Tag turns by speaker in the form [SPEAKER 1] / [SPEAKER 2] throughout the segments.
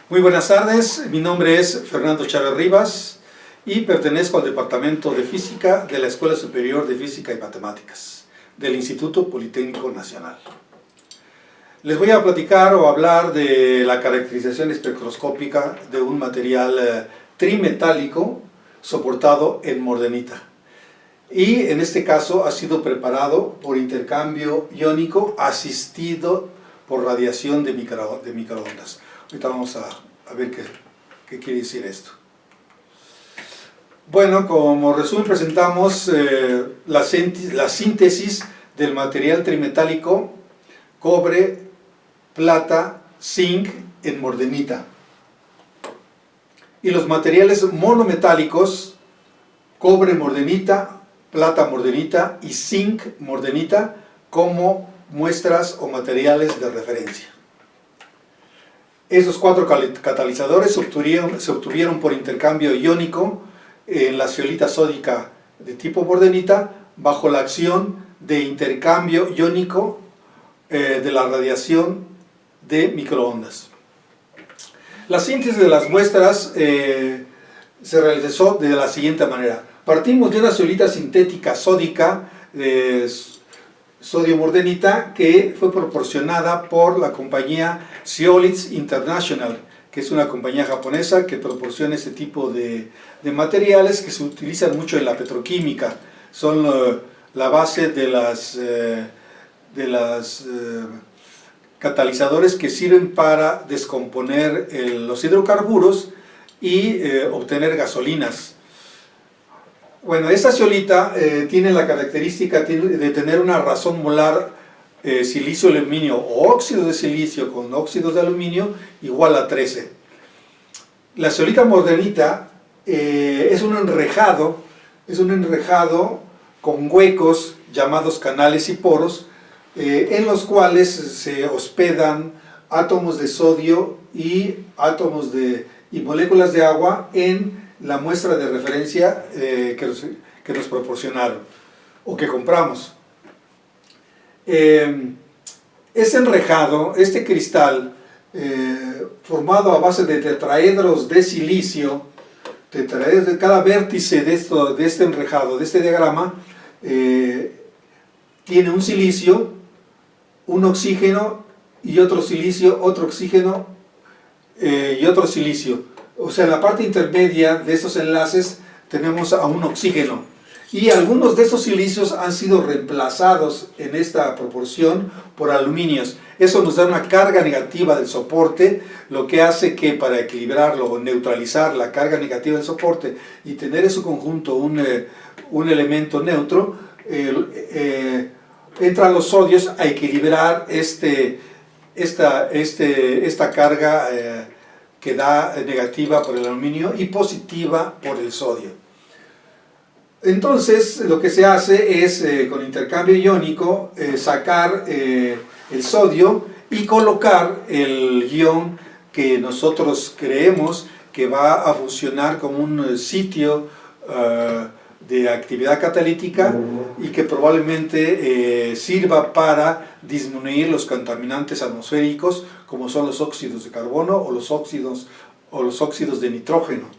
[SPEAKER 1] Muy buenas tardes, mi nombre es Fernando Chávez Rivas y pertenezco al Departamento de Física de la Escuela Superior de Física y Matemáticas del Instituto Politécnico Nacional. Les voy a platicar o hablar de la caracterización espectroscópica de un material trimetálico soportado en mordenita. Y en este caso ha sido preparado por intercambio iónico asistido por radiación de microondas. Ahorita vamos a ver qué quiere decir esto. Bueno, como resumen presentamos la síntesis del material trimetálico cobre, plata, zinc en mordenita. Y los materiales monometálicos, cobre mordenita, plata mordenita y zinc mordenita como muestras o materiales de referencia. Esos cuatro catalizadores se obtuvieron por intercambio iónico en la zeolita sódica de tipo mordenita bajo la acción de intercambio iónico de la radiación de microondas. La síntesis de las muestras se realizó de la siguiente manera. Partimos de una zeolita sintética sódica de sodio mordenita que fue proporcionada por la compañía Zeolites International, que es una compañía japonesa que proporciona este tipo de materiales que se utilizan mucho en la petroquímica. Son la base de las catalizadores que sirven para descomponer los hidrocarburos y obtener gasolinas. Bueno, esta zeolita tiene la característica de tener una razón molar silicio-aluminio o óxido de silicio con óxidos de aluminio igual a 13. La zeolita mordenita es un enrejado con huecos llamados canales y poros en los cuales se hospedan átomos de sodio y moléculas de agua en la muestra de referencia que nos proporcionaron o que compramos. Este enrejado, este cristal formado a base de tetraedros de silicio, de cada vértice de este enrejado, de este diagrama, tiene un silicio, un oxígeno y otro silicio, otro oxígeno y otro silicio. O sea, en la parte intermedia de estos enlaces tenemos a un oxígeno. Y algunos de estos silicios han sido reemplazados en esta proporción por aluminios. Eso nos da una carga negativa del soporte, lo que hace que para equilibrarlo o neutralizar la carga negativa del soporte y tener en su conjunto un elemento neutro, entran los sodios a equilibrar esta carga que da negativa por el aluminio y positiva por el sodio. Entonces lo que se hace es con intercambio iónico sacar el sodio y colocar el ion que nosotros creemos que va a funcionar como un sitio de actividad catalítica y que probablemente sirva para disminuir los contaminantes atmosféricos como son los óxidos de carbono o los óxidos de nitrógeno.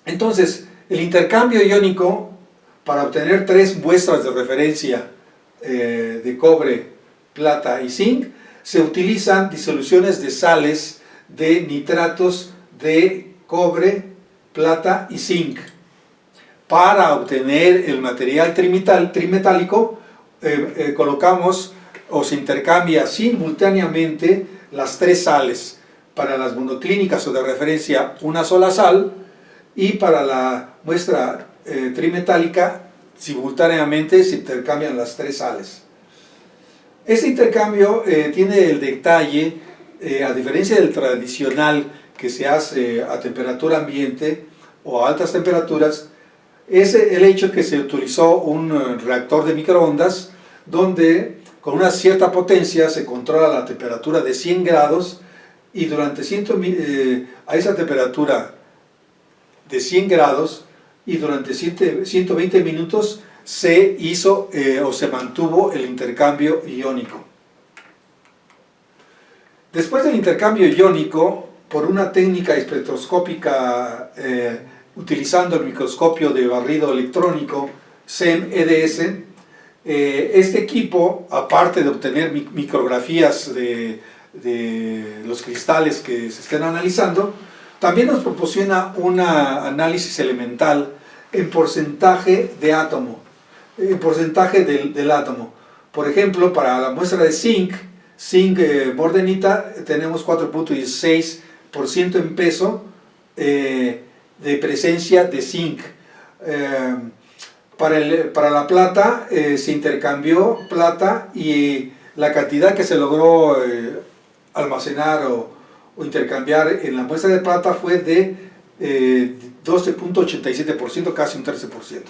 [SPEAKER 1] Entonces, el intercambio iónico para obtener tres muestras de referencia de cobre, plata y zinc se utilizan disoluciones de sales de nitratos de cobre, plata y zinc. Para obtener el material trimetálico colocamos o se intercambia simultáneamente las tres sales. Para las monoclínicas o de referencia una sola sal y para la muestra trimetálica simultáneamente se intercambian las tres sales. Este intercambio tiene el detalle, a diferencia del tradicional que se hace a temperatura ambiente o a altas temperaturas, es el hecho que se utilizó un reactor de microondas donde con una cierta potencia se controla la temperatura de 100 grados y durante a esa temperatura de 100 grados y durante 120 minutos se hizo o se mantuvo el intercambio iónico. Después del intercambio iónico por una técnica espectroscópica utilizando el microscopio de barrido electrónico SEM-EDS. Este equipo, aparte de obtener micrografías de los cristales que se estén analizando, también nos proporciona un análisis elemental en porcentaje de átomo, en porcentaje del átomo. Por ejemplo, para la muestra de zinc mordenita tenemos 4.16% en peso de presencia de zinc. Para la plata se intercambió plata y la cantidad que se logró almacenar o intercambiar en la muestra de plata fue de 12.87%, casi un 13%.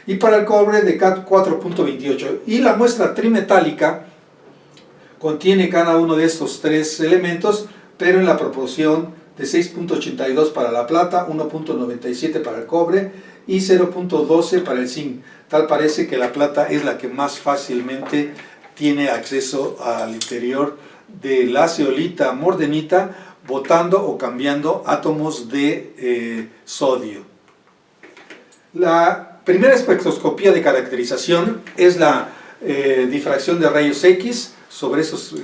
[SPEAKER 1] Y para el cobre de 4.28%. Y la muestra trimetálica contiene cada uno de estos tres elementos, pero en la proporción de 6.82 para la plata, 1.97 para el cobre y 0.12 para el zinc. Tal parece que la plata es la que más fácilmente tiene acceso al interior de la zeolita mordenita, botando o cambiando átomos de sodio. La primera espectroscopía de caracterización es la difracción de rayos X. Sobre esos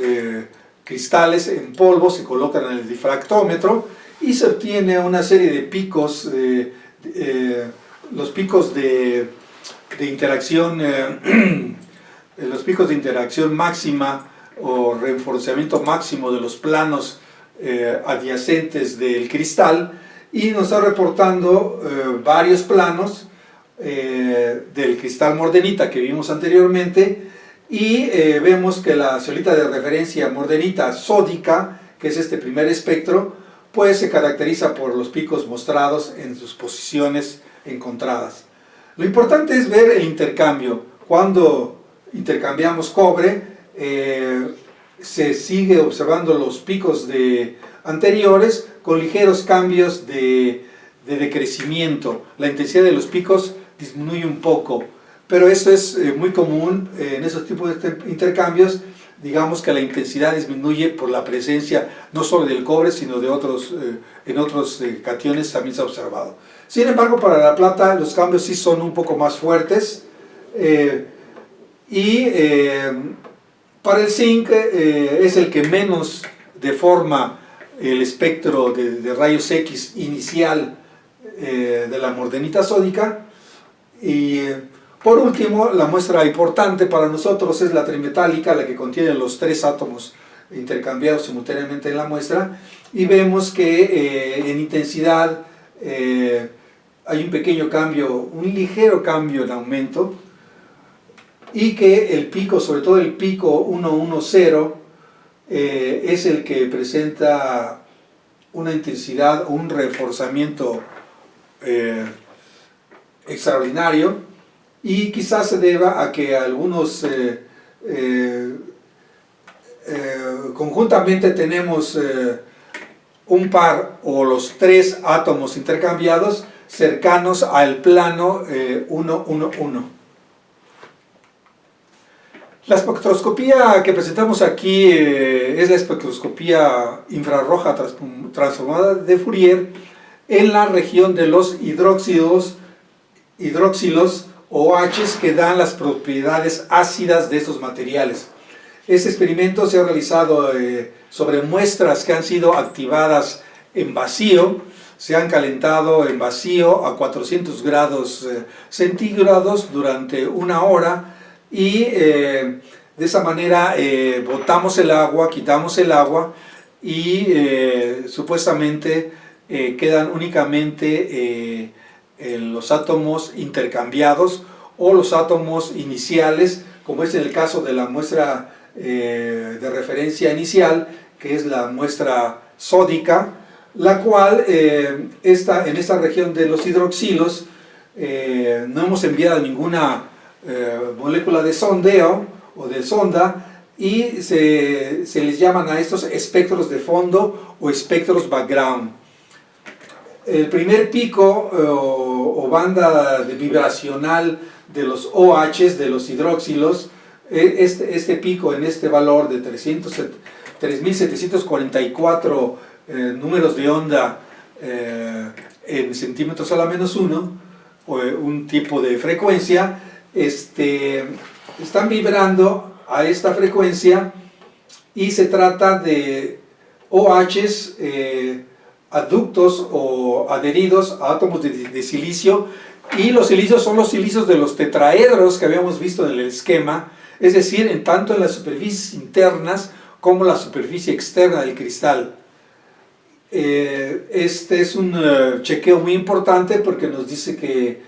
[SPEAKER 1] cristales en polvo se colocan en el difractómetro y se obtiene una serie de picos, los picos de interacción, los picos de interacción máxima o reforzamiento máximo de los planos adyacentes del cristal, y nos está reportando varios planos del cristal mordenita que vimos anteriormente, y vemos que la zeolita de referencia mordenita sódica, que es este primer espectro, pues se caracteriza por los picos mostrados en sus posiciones encontradas. Lo importante es ver el intercambio. Cuando intercambiamos cobre, se sigue observando los picos anteriores con ligeros cambios de decrecimiento. La intensidad de los picos disminuye un poco, pero esto es muy común en esos tipos de intercambios. Digamos que la intensidad disminuye por la presencia no solo del cobre, sino de otros, en otros cationes también se ha observado. Sin embargo, para la plata los cambios sí son un poco más fuertes, para el zinc es el que menos deforma el espectro de rayos X inicial de la mordenita sódica. Y por último, la muestra importante para nosotros es la trimetálica, la que contiene los tres átomos intercambiados simultáneamente en la muestra, y vemos que en intensidad hay un pequeño cambio, un ligero cambio en aumento, y que el pico, sobre todo el pico 110, es el que presenta una intensidad o un reforzamiento extraordinario, y quizás se deba a que algunos conjuntamente tenemos un par o los tres átomos intercambiados cercanos al plano 111. La espectroscopía que presentamos aquí es la espectroscopía infrarroja transformada de Fourier en la región de los hidróxilos OH que dan las propiedades ácidas de estos materiales. Este experimento se ha realizado sobre muestras que han sido activadas en vacío, se han calentado en vacío a 400 grados centígrados durante 1 hora, y de esa manera botamos el agua, quitamos el agua, y supuestamente quedan únicamente los átomos intercambiados o los átomos iniciales, como es en el caso de la muestra de referencia inicial, que es la muestra sódica, la cual en esta región de los hidroxilos no hemos enviado ninguna molécula de sondeo o de sonda, y se les llaman a estos espectros de fondo o espectros background. El primer pico o banda vibracional de los OH, de los hidróxilos, este pico en este valor de 3.744 números de onda en centímetros a la menos 1, o un tipo de frecuencia, están vibrando a esta frecuencia, y se trata de OHs aductos o adheridos a átomos de silicio, y los silicios son los silicios de los tetraedros que habíamos visto en el esquema, es decir, tanto en las superficies internas como la superficie externa del cristal. Este es un chequeo muy importante porque nos dice que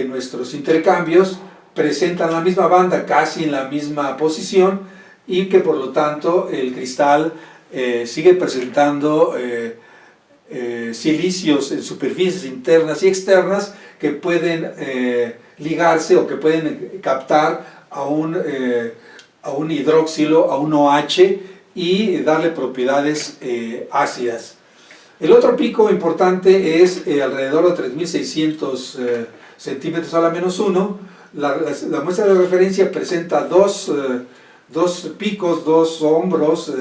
[SPEAKER 1] nuestros intercambios presentan la misma banda, casi en la misma posición, y que por lo tanto el cristal sigue presentando silicios en superficies internas y externas que pueden ligarse o que pueden captar a un hidróxilo, a un OH, y darle propiedades ácidas. El otro pico importante es alrededor de 3600 centímetros a la menos 1. La muestra de referencia presenta dos picos, dos hombros.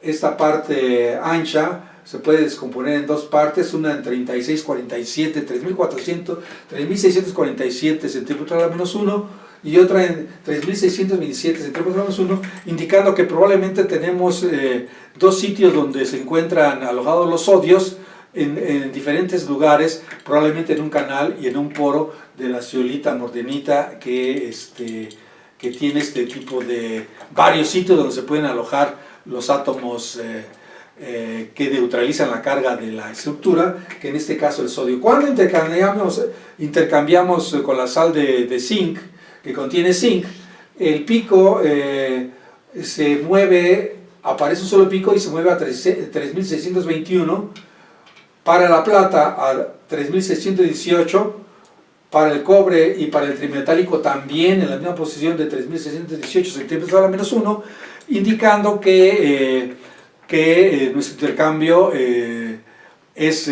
[SPEAKER 1] Esta parte ancha se puede descomponer en dos partes, una en 3647 centímetros a la menos 1, y otra en 3627 centímetros a la menos 1, indicando que probablemente tenemos dos sitios donde se encuentran alojados los sodios en diferentes lugares, probablemente en un canal y en un poro de la zeolita mordenita, que tiene este tipo de varios sitios donde se pueden alojar los átomos que neutralizan la carga de la estructura, que en este caso el sodio. Cuando intercambiamos con la sal de zinc, que contiene zinc, el pico se mueve, aparece un solo pico y se mueve a 3621, para la plata a 3618, para el cobre y para el trimetálico también en la misma posición de 3618 centímetros a la menos 1, indicando que nuestro intercambio es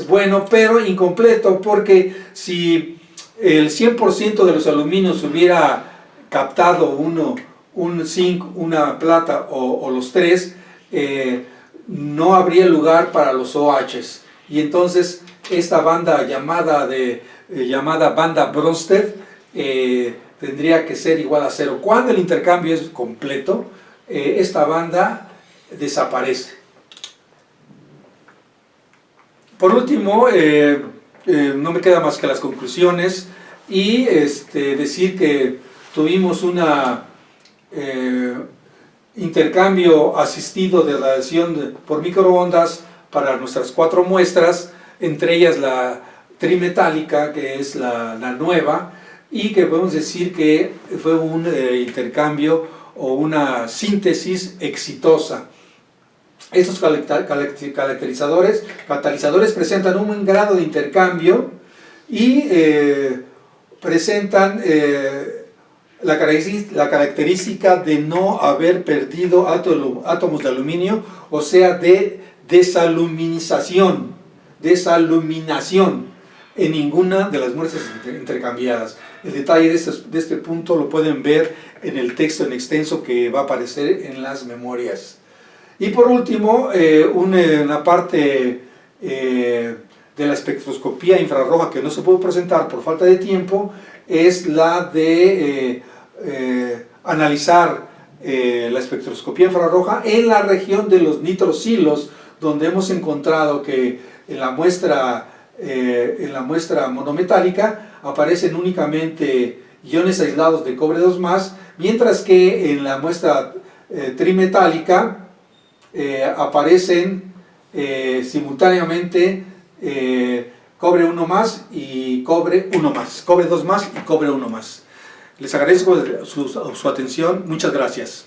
[SPEAKER 1] bueno, pero incompleto, porque si el 100% de los aluminios hubiera captado un zinc, una plata o los tres, no habría lugar para los OHs, y entonces esta banda llamada banda Bronsted tendría que ser igual a 0. Cuando el intercambio es completo, esta banda desaparece. Por último, no me queda más que las conclusiones y decir que tuvimos un intercambio asistido de radiación por microondas para nuestras 4 muestras, entre ellas la trimetálica, que es la nueva, y que podemos decir que fue un intercambio o una síntesis exitosa. Estos catalizadores presentan un buen grado de intercambio y presentan la característica de no haber perdido átomos de aluminio, o sea, de desaluminación en ninguna de las muestras intercambiadas. El detalle de este punto lo pueden ver en el texto en extenso que va a aparecer en las memorias. Y por último, una parte de la espectroscopía infrarroja que no se puede presentar por falta de tiempo es la de analizar la espectroscopía infrarroja en la región de los nitrosilos, donde hemos encontrado que en la muestra monometálica aparecen únicamente iones aislados de cobre 2+, mientras que en la muestra trimetálica aparecen simultáneamente cobre 1+ y cobre 1+, cobre 2+ y cobre 1+. Les agradezco su atención, muchas gracias.